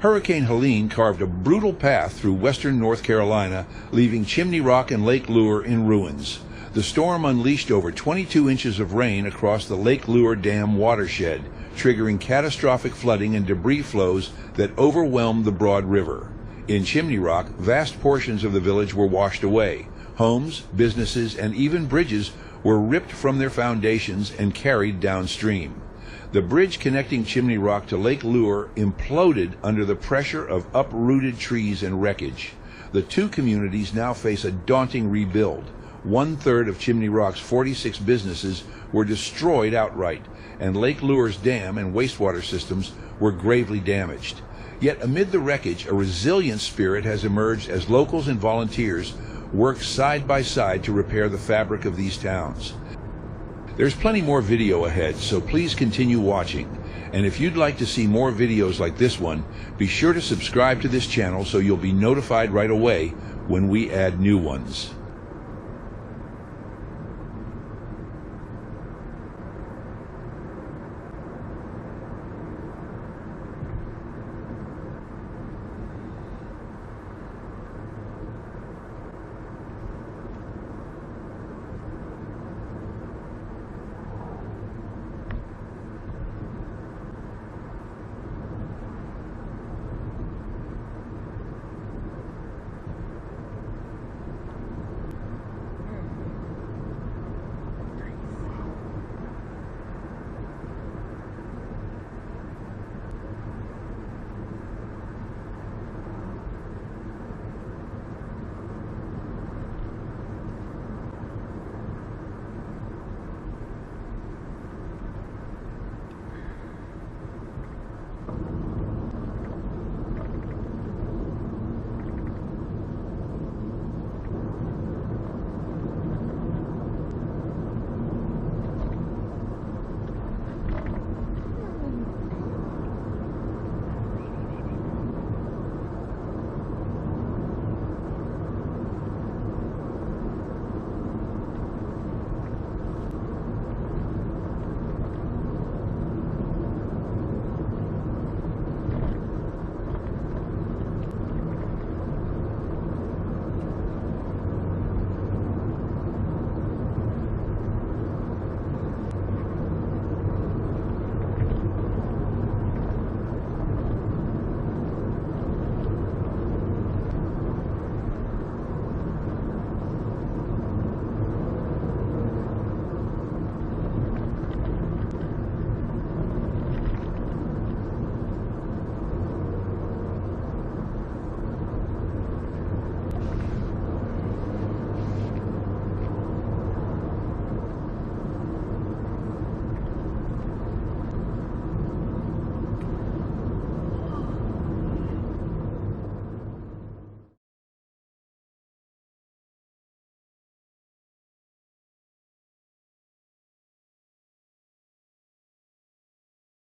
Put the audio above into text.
Hurricane Helene carved a brutal path through western North Carolina, leaving Chimney Rock and Lake Lure in ruins. The storm unleashed over 22 inches of rain across the Lake Lure Dam watershed, triggering catastrophic flooding and debris flows that overwhelmed the Broad River. In Chimney Rock, vast portions of the village were washed away. Homes, businesses, and even bridges were ripped from their foundations and carried downstream. The bridge connecting Chimney Rock to Lake Lure imploded under the pressure of uprooted trees and wreckage. The two communities now face a daunting rebuild. 1/3 of Chimney Rock's 46 businesses were destroyed outright, and Lake Lure's dam and wastewater systems were gravely damaged. Yet amid the wreckage, a resilient spirit has emerged as locals and volunteers work side by side to repair the fabric of these towns. There's plenty more video ahead, so please continue watching. And if you'd like to see more videos like this one, be sure to subscribe to this channel so you'll be notified right away when we add new ones.